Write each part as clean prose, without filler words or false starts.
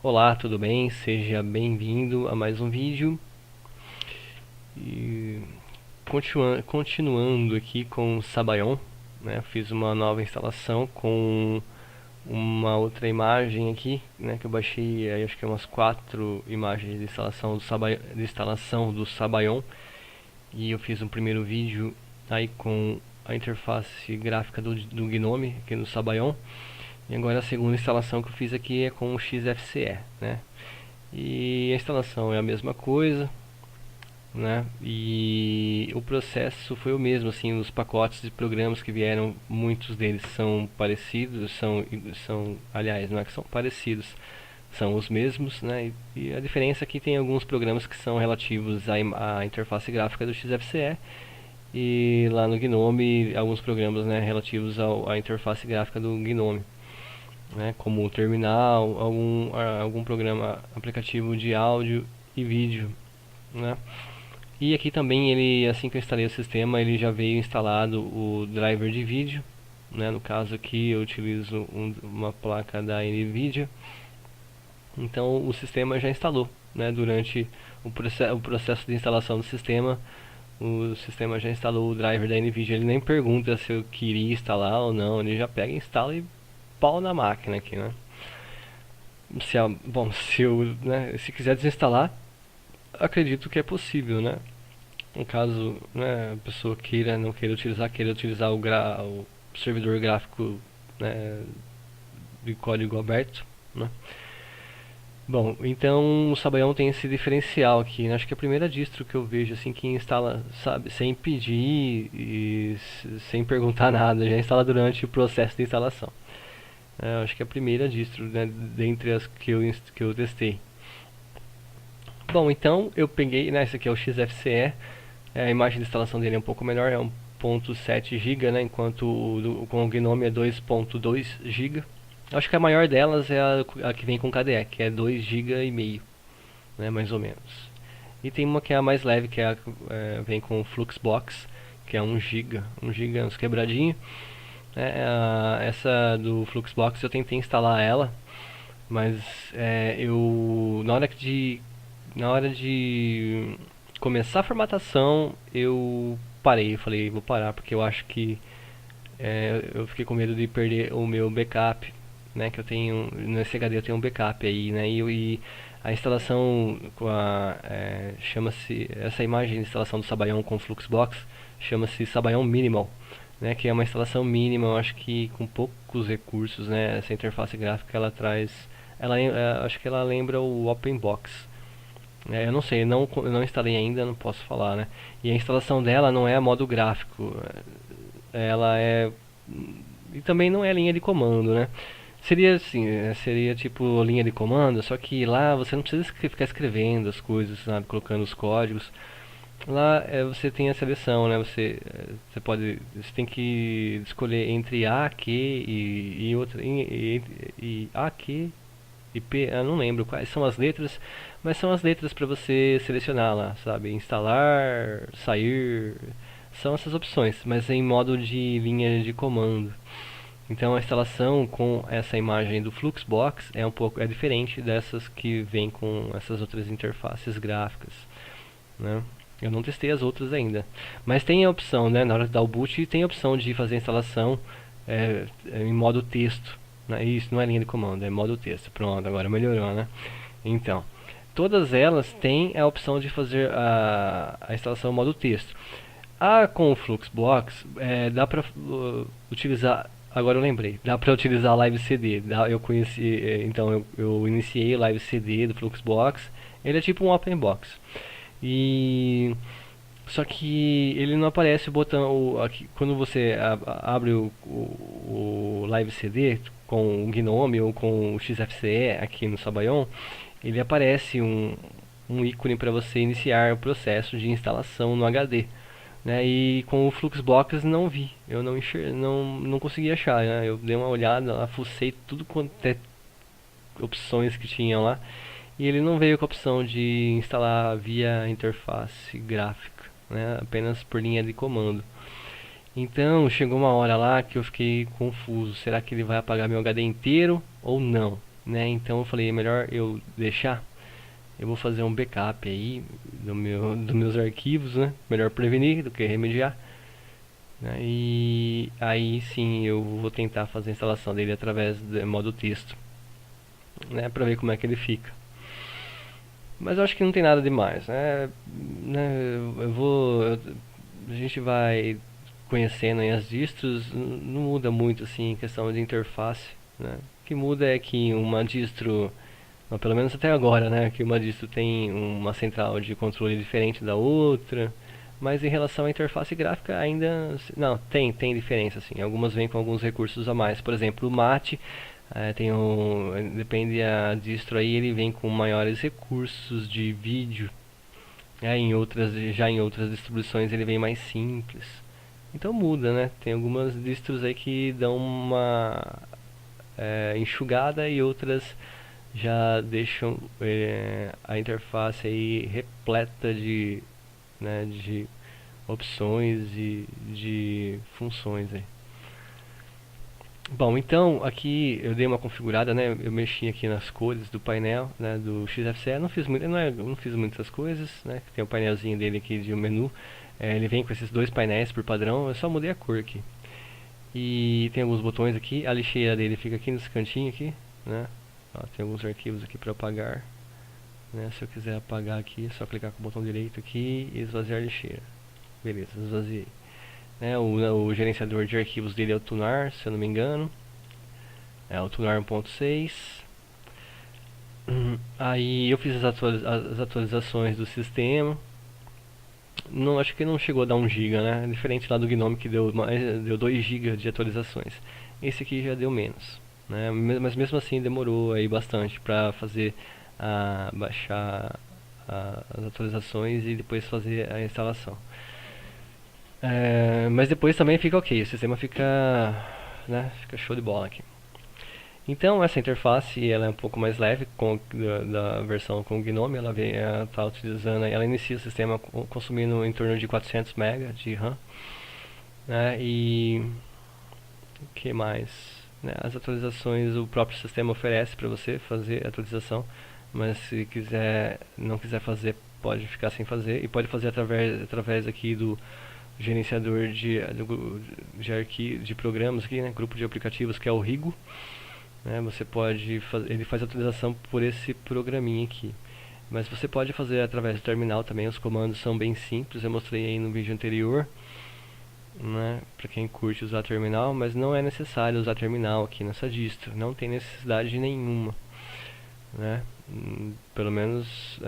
Olá, tudo bem? Seja bem-vindo a mais um vídeo. E continuando aqui com o Sabayon, né? Fiz uma nova instalação com uma outra imagem aqui, né? Que eu baixei, aí, acho que umas 4 imagens de instalação do Sabayon. E eu fiz um primeiro vídeo aí com a interface gráfica do Gnome aqui no Sabayon. E agora a segunda instalação que eu fiz aqui é com o XFCE, né? E a instalação é a mesma coisa, né? E o processo foi o mesmo, assim, os pacotes de programas que vieram, muitos deles são parecidos, aliás, não é que são parecidos, são os mesmos, né? E a diferença é que tem alguns programas que são relativos à interface gráfica do XFCE e lá no Gnome alguns programas, né, relativos à interface gráfica do Gnome, né, como o terminal, algum programa aplicativo de áudio e vídeo, né? E aqui também ele, assim que eu instalei o sistema, ele já veio instalado o driver de vídeo, né? No caso aqui eu utilizo uma placa da Nvidia, então o sistema já instalou, né? Durante o processo de instalação do sistema, o sistema já instalou o driver da Nvidia. Ele nem pergunta se eu queria instalar ou não, ele já pega, instala e pau na máquina aqui, né? Bom, se quiser desinstalar, acredito que é possível, né? No caso, né, a pessoa não queira utilizar o servidor gráfico, né, de código aberto, né? Bom, então o Sabayon tem esse diferencial aqui, né? Acho que é a primeira distro que eu vejo assim que instala, sabe, sem pedir e sem perguntar nada, já instala durante o processo de instalação. Acho que é a primeira distro, né, dentre as que eu testei. Bom, então eu peguei, né, esse aqui é o XFCE. A imagem de instalação dele é um pouco menor, é 1.7 GB, né, enquanto com o Gnome é 2.2 GB. Acho que a maior delas é a que vem com KDE, que é 2 GB e meio, né, mais ou menos. E tem uma que é a mais leve, que vem com o Fluxbox, que é 1 GB, 1 GB uns quebradinho. Essa do Fluxbox eu tentei instalar ela, mas eu na hora de começar a formatação eu parei, eu falei vou parar porque eu acho que eu fiquei com medo de perder o meu backup, né, que eu tenho nesse HD, eu tenho um backup aí, né, e a instalação com chama-se, essa imagem de instalação do Sabayon com Fluxbox chama-se Sabayon Minimal, né, que é uma instalação mínima, eu acho que com poucos recursos, né, essa interface gráfica ela traz, acho que ela lembra o OpenBox. Eu não sei, eu não instalei ainda, não posso falar, né? E a instalação dela não é modo gráfico, ela é e também não é linha de comando, né? Seria assim, seria tipo linha de comando, só que lá você não precisa ficar escrevendo as coisas, sabe, colocando os códigos. Lá você tem a seleção, né? Você tem que escolher entre A, Q e outra e A, Q e P, eu não lembro quais são as letras, mas são as letras para você selecionar lá, sabe? Instalar, sair, são essas opções, mas em modo de linha de comando. Então a instalação com essa imagem do Fluxbox é diferente dessas que vem com essas outras interfaces gráficas, né? Eu não testei as outras ainda, mas tem a opção, né? Na hora de dar o boot tem a opção de fazer a instalação em modo texto, né? Isso não é linha de comando, é modo texto. Pronto, agora melhorou, né? Então, todas elas têm a opção de fazer a instalação em modo texto. Com o Fluxbox, dá para utilizar. Agora eu lembrei, dá para utilizar Live CD. Então eu iniciei o Live CD do Fluxbox. Ele é tipo um Open Box. E só que ele não aparece o botão aqui, quando você abre o Live CD com o Gnome ou com o XFCE aqui no Sabayon, ele aparece um ícone para você iniciar o processo de instalação no HD, né? E com o Fluxbox não vi, eu não consegui achar, né? Eu dei uma olhada lá, fucei tudo quanto é opções que tinha lá e ele não veio com a opção de instalar via interface gráfica, né? Apenas por linha de comando. Então chegou uma hora lá que eu fiquei confuso. Será que ele vai apagar meu HD inteiro ou não? né? Então eu falei, é melhor eu deixar. Eu vou fazer um backup aí dos meus arquivos, né? Melhor prevenir do que remediar, né? E aí sim eu vou tentar fazer a instalação dele através do modo texto, né? Pra ver como é que ele fica. Mas eu acho que não tem nada demais, né? A gente vai conhecendo aí as distros, não muda muito assim em questão de interface, né? O que muda é que uma distro, pelo menos até agora, né, que uma distro tem uma central de controle diferente da outra, mas em relação à interface gráfica ainda não tem diferença assim. Algumas vêm com alguns recursos a mais, por exemplo, o Mate depende a distro aí, ele vem com maiores recursos de vídeo. Já em outras distribuições ele vem mais simples. Então muda, né? Tem algumas distros aí que dão uma enxugada e outras já deixam a interface aí repleta de opções e de funções aí. Bom, então aqui eu dei uma configurada, né? Eu mexi aqui nas cores do painel, né, do XFCE. Não fiz muitas coisas, né? Tem o painelzinho dele aqui de um menu. Ele vem com esses dois painéis por padrão. Eu só mudei a cor aqui. E tem alguns botões aqui. A lixeira dele fica aqui nesse cantinho aqui, né? Ó, tem alguns arquivos aqui para apagar, né? Se eu quiser apagar aqui, é só clicar com o botão direito aqui e esvaziar a lixeira. Beleza, esvaziei. O gerenciador de arquivos dele é o Tunar, se eu não me engano. É o Tunar 1.6. Aí eu fiz as atualizações do sistema. Não, acho que não chegou a dar 1 GB, né? Diferente lá do Gnome que deu 2 GB de atualizações. Esse aqui já deu menos, né? Mas mesmo assim demorou aí bastante para fazer baixar as atualizações e depois fazer a instalação. Mas depois também fica ok, o sistema fica show de bola aqui. Então essa interface ela é um pouco mais leve da versão com o Gnome, ela está utilizando, ela inicia o sistema consumindo em torno de 400 MB de RAM, né? E o que mais? Né? As atualizações o próprio sistema oferece para você fazer a atualização, mas se não quiser fazer, pode ficar sem fazer e pode fazer através aqui do gerenciador de programas aqui, né? Grupo de aplicativos que é o Rigo. Você pode ele faz a atualização por esse programinha aqui, mas você pode fazer através do terminal também. Os comandos são bem simples, eu mostrei aí no vídeo anterior, né, para quem curte usar terminal, mas não é necessário usar terminal aqui nessa distro, não tem necessidade nenhuma, né? Pelo menos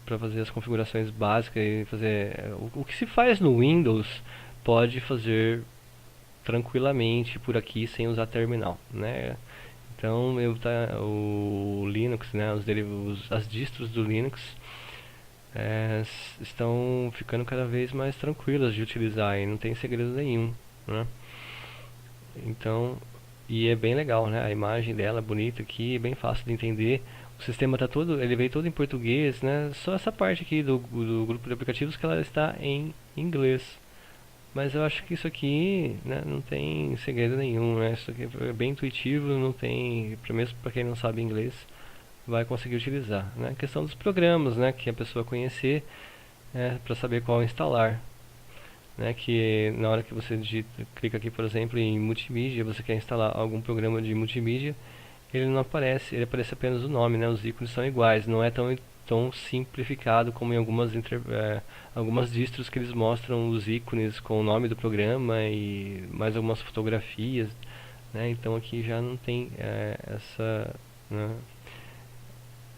para fazer as configurações básicas e fazer o que se faz no Windows pode fazer tranquilamente por aqui sem usar terminal, né? Então o Linux, né, as distros do Linux estão ficando cada vez mais tranquilas de utilizar e não tem segredo nenhum, né? Então, e é bem legal, né? A imagem dela é bonita aqui, bem fácil de entender. O sistema ele veio todo em português, né? Só essa parte aqui do grupo de aplicativos que ela está em inglês. Mas eu acho que isso aqui, né, não tem segredo nenhum, né? Isso aqui é bem intuitivo, não tem, mesmo para quem não sabe inglês, vai conseguir utilizar, né? A questão dos programas, né, que a pessoa conhecer, para saber qual instalar, né? Que na hora que você clica aqui, por exemplo, em multimídia, você quer instalar algum programa de multimídia, ele não aparece, ele aparece apenas o nome, né? Os ícones são iguais, não é tão simplificado como em algumas distros que eles mostram os ícones com o nome do programa e mais algumas fotografias, né? Então aqui já não tem né,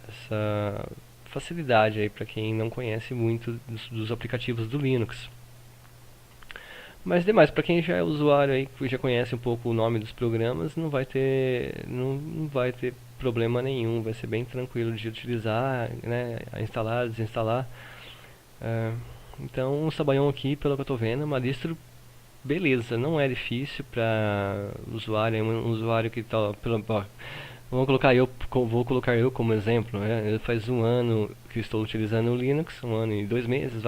essa facilidade aí para quem não conhece muito dos aplicativos do Linux. Mas demais, para quem já é usuário aí, que já conhece um pouco o nome dos programas, não vai ter problema nenhum, vai ser bem tranquilo de utilizar, né, a instalar, desinstalar. Então, o Sabayon aqui, pelo que eu estou vendo, é uma distro beleza, não é difícil para usuário, é um usuário que está vou colocar eu como exemplo, né? Faz 1 ano que estou utilizando o Linux, 1 ano e 2 meses,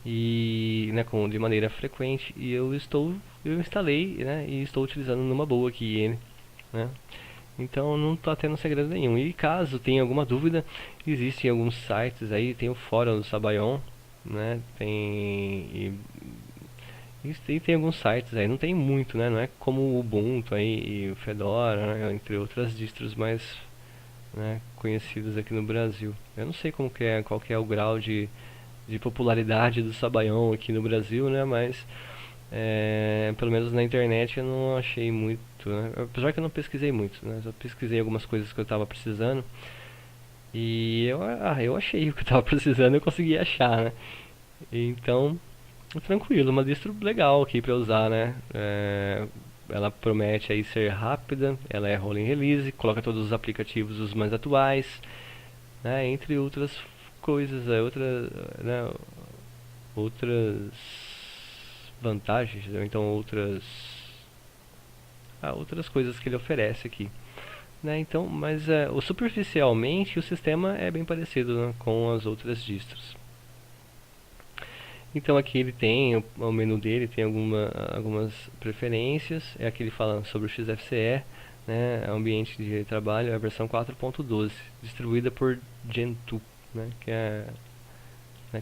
e né, de maneira frequente, e eu instalei, né, e estou utilizando numa boa aqui ele, né? Então não tá tendo segredo nenhum. E caso tenha alguma dúvida, existem alguns sites aí, tem o fórum do Sabayon, né? E tem alguns sites aí, não tem muito, né? Não é como o Ubuntu aí e o Fedora, né? Entre outras distros mais, né, conhecidas aqui no Brasil. Eu não sei qual que é o grau de popularidade do Sabayon aqui no Brasil, né? Mas pelo menos na internet eu não achei muito, né? Apesar que eu não pesquisei muito, né? Só pesquisei algumas coisas que eu estava precisando e eu achei o que eu estava precisando, eu consegui achar, né? Então, tranquilo, uma distro legal aqui para usar, né? Ela promete aí ser rápida, ela é rolling release, coloca todos os aplicativos os mais atuais, né? Entre outras coisas, né? Outras vantagens, ou então outras coisas que ele oferece aqui, né? Então, mas superficialmente o sistema é bem parecido, né, com as outras distros. Então aqui ele tem o menu dele, tem algumas preferências. É aqui ele fala sobre o XFCE, né, ambiente de trabalho, é a versão 4.12, distribuída por Gentoo, né, que é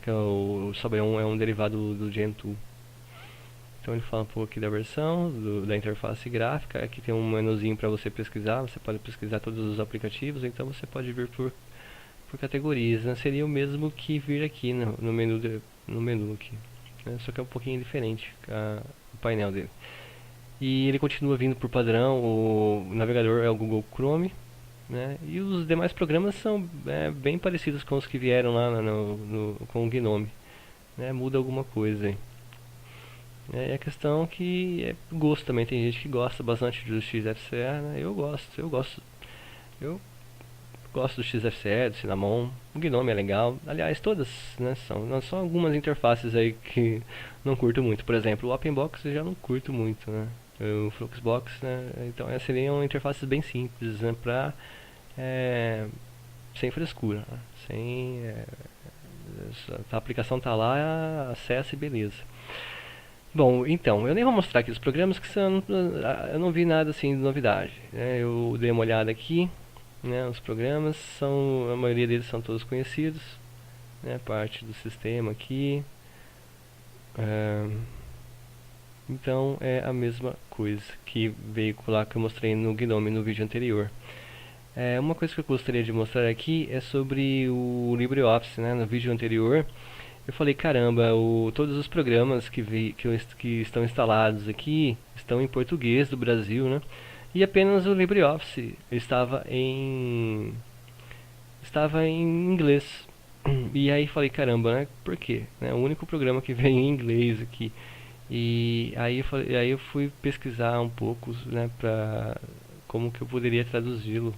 o Sabayon é um derivado do Gentoo. Então ele fala um pouco aqui da versão, da interface gráfica. Aqui tem um menuzinho para você pesquisar. Você pode pesquisar todos os aplicativos, então você pode vir por categorias, né? Seria o mesmo que vir aqui no menu aqui, né? Só que é um pouquinho diferente o painel dele. E ele continua vindo por padrão. O navegador é o Google Chrome, né? E os demais programas são bem parecidos com os que vieram lá com o Gnome, né? Muda alguma coisa aí. É a questão que é gosto também. Tem gente que gosta bastante do XFCE, né? Eu gosto do XFCE, do Cinnamon. O Gnome é legal. Aliás, todas, né, são só algumas interfaces aí que não curto muito. Por exemplo, o OpenBox eu já não curto muito, né? O Fluxbox, né? Então seriam interfaces bem simples, né? Sem frescura, né? A aplicação tá lá, acessa e beleza. Bom, então, eu nem vou mostrar aqui os programas que eu não vi nada assim de novidade, né? Eu dei uma olhada aqui, né? Os programas a maioria deles são todos conhecidos, né? Parte do sistema aqui. Então é a mesma coisa que veio lá que eu mostrei no Gnome no vídeo anterior. Uma coisa que eu gostaria de mostrar aqui é sobre o LibreOffice, né? No vídeo anterior eu falei, caramba, todos os programas que estão instalados aqui estão em português do Brasil, né? E apenas o LibreOffice estava em inglês. E aí falei, caramba, né? Por quê? Né? O único programa que vem em inglês aqui. E aí eu fui pesquisar um pouco, né, como que eu poderia traduzi-lo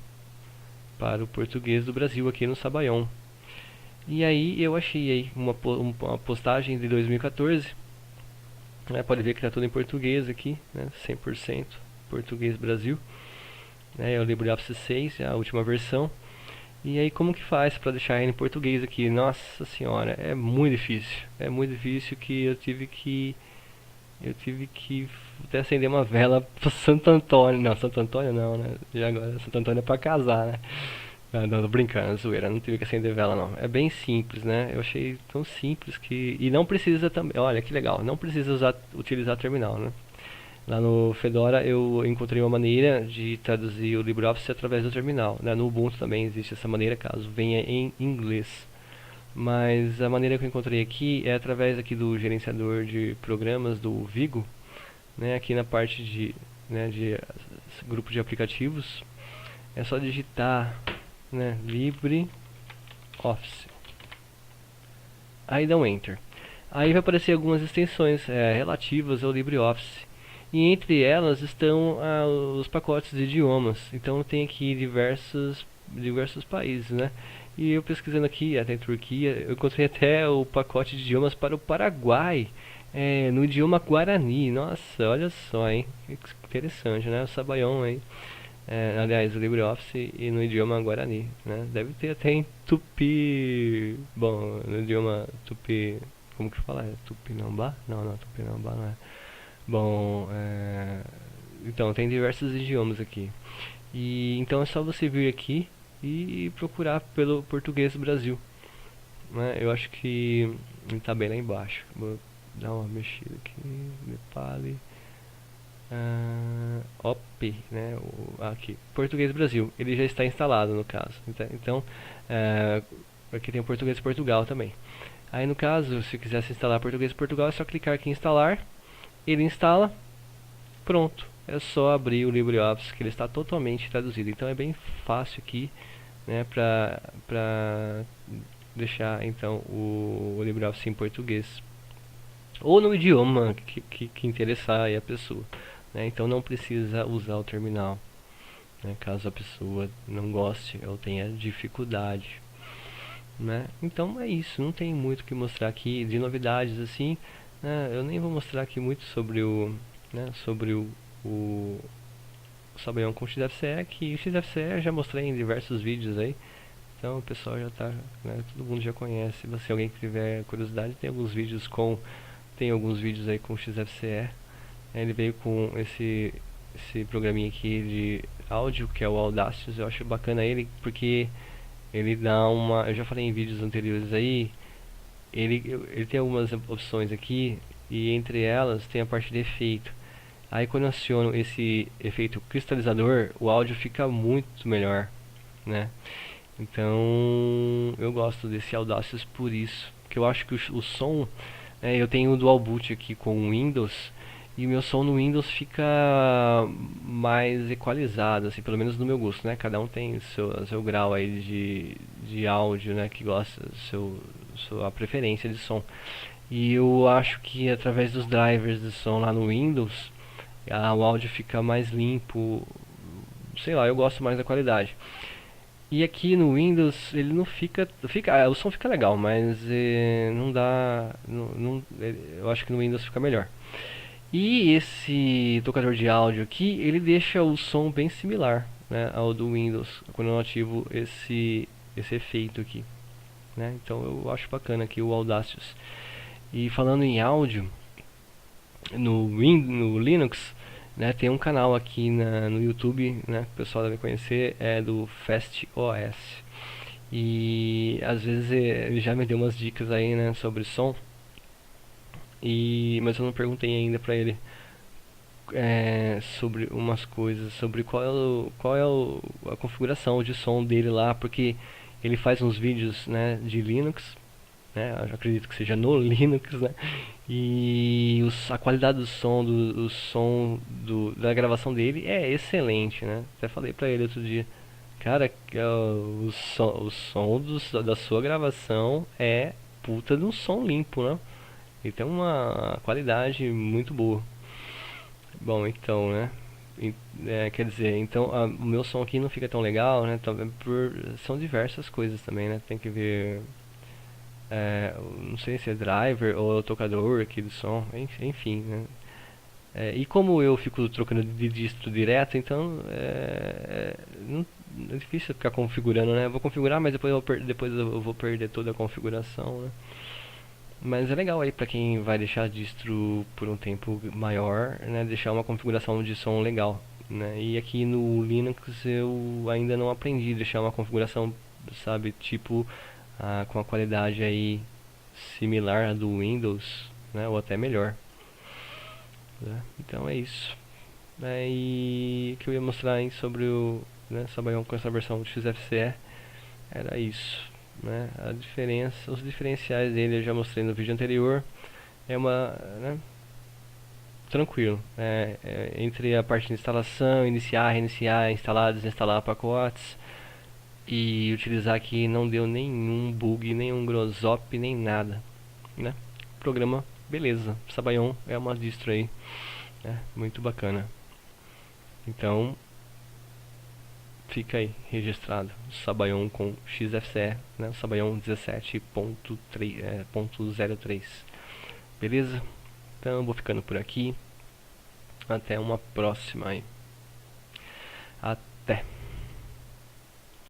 para o português do Brasil aqui no Sabayon. E aí eu achei aí uma postagem de 2014, né? Pode ver que está tudo em português aqui, né? 100% português Brasil, né? É o LibreOffice 6, a última versão. E aí como que faz para deixar ele em português aqui? Nossa senhora, é muito difícil que eu tive que até acender uma vela para Santo Antônio. Não, Santo Antônio não, né? E agora Santo Antônio é para casar, né? Não, tô brincando, zoeira, não tive que acender vela não. É bem simples, né? Eu achei tão simples que. E não precisa também. Olha que legal, não precisa utilizar terminal, né? Lá no Fedora eu encontrei uma maneira de traduzir o LibreOffice através do terminal, né? No Ubuntu também existe essa maneira, caso venha em inglês. Mas a maneira que eu encontrei aqui é através aqui do gerenciador de programas do Vigo, né? Aqui na parte de grupo de aplicativos. É só digitar, né, LibreOffice. Aí dá um Enter. Aí vai aparecer algumas extensões relativas ao LibreOffice. E entre elas estão os pacotes de idiomas. Então tem aqui diversos países, né? E eu pesquisando aqui, até em Turquia, eu encontrei até o pacote de idiomas para o Paraguai, no idioma Guarani. Nossa, olha só, hein? Que interessante, né? O Sabayon aí. Aliás, o LibreOffice e no idioma Guarani, né? Deve ter até em Tupi. Bom, no idioma Tupi. Como que fala? É Tupinambá? Não, não é. Bom, então tem diversos idiomas aqui. E então é só você vir aqui e procurar pelo Português Brasil, né? Eu acho que ele tá bem lá embaixo. Vou dar uma mexida aqui, Nepali, OP, né? Aqui, Português Brasil. Ele já está instalado no caso. Então, aqui tem o Português Portugal também. Aí no caso, se quisesse instalar Português Portugal, é só clicar aqui em instalar. Ele instala, pronto. É só abrir o LibreOffice, que ele está totalmente traduzido. Então é bem fácil aqui, né, para deixar então o LibreOffice em português ou no idioma que interessar aí a pessoa, né? Então não precisa usar o terminal, né, caso a pessoa não goste ou tenha dificuldade, né? Então é isso, não tem muito o que mostrar aqui de novidades assim, né? Eu nem vou mostrar aqui muito sobre o, né, sobre o Sabayon com XFCE, que o XFCE eu já mostrei em diversos vídeos aí. Então o pessoal já tá, né, todo mundo já conhece. Se alguém tiver curiosidade, tem alguns vídeos aí com XFCE. Ele veio com esse programinha aqui de áudio, que é o Audacity. Eu acho bacana ele, porque ele dá uma, eu já falei em vídeos anteriores aí, ele tem algumas opções aqui, e entre elas tem a parte de efeito. Aí quando eu aciono esse efeito cristalizador, o áudio fica muito melhor, né? Então eu gosto desse Audacity por isso, que eu acho que o som, eu tenho o Dual Boot aqui com o Windows, e o meu som no Windows fica mais equalizado, assim, pelo menos no meu gosto, né? Cada um tem seu grau aí de áudio, né? Que gosta, sua preferência de som. E eu acho que através dos drivers de som lá no Windows, o áudio fica mais limpo, sei lá, eu gosto mais da qualidade. E aqui no Windows ele não o som fica legal, mas não dá, eu acho que no Windows fica melhor. E esse tocador de áudio aqui, ele deixa o som bem similar, né, ao do Windows, quando eu ativo esse efeito aqui, né? Então eu acho bacana aqui o Audacity. E falando em áudio, no Linux, né, tem um canal aqui no YouTube, né, que o pessoal deve conhecer, é do Fast OS. E às vezes ele já me deu umas dicas aí, né, sobre som. Mas eu não perguntei ainda pra ele sobre umas coisas, sobre qual é a configuração de som dele lá, porque ele faz uns vídeos, né, de Linux, né, eu acredito que seja no Linux, né, e a qualidade do som da gravação dele é excelente, né, até falei pra ele outro dia, cara, o som da sua gravação é puta de um som limpo, né, ele tem uma qualidade muito boa. Bom, então, né? Quer dizer, então o meu som aqui não fica tão legal, né? Também são diversas coisas também, né? Tem que ver, não sei se é driver ou tocador aqui do som, enfim, né? E como eu fico trocando de distro direto, então não, é difícil ficar configurando, né? Eu vou configurar, mas depois eu vou perder toda a configuração, né? Mas é legal aí pra quem vai deixar a distro por um tempo maior, né, deixar uma configuração de som legal, né? E aqui no Linux eu ainda não aprendi a deixar uma configuração, sabe, tipo com a qualidade aí similar à do Windows, né, ou até melhor, né? Então é isso. E o que eu ia mostrar aí sobre o, né, Sabayon com essa versão do XFCE era isso, né? A diferença, os diferenciais dele eu já mostrei no vídeo anterior. É uma, né, tranquilo, entre a parte de instalação, iniciar, reiniciar, instalar, desinstalar pacotes e utilizar aqui, não deu nenhum bug, nenhum grosop, nem nada, né? Programa, beleza. Sabayon é uma distro aí, né? Muito bacana. Então fica aí registrado, Sabayon com XFCE, né? Sabayon 17.03. Beleza? Então vou ficando por aqui. Até uma próxima aí.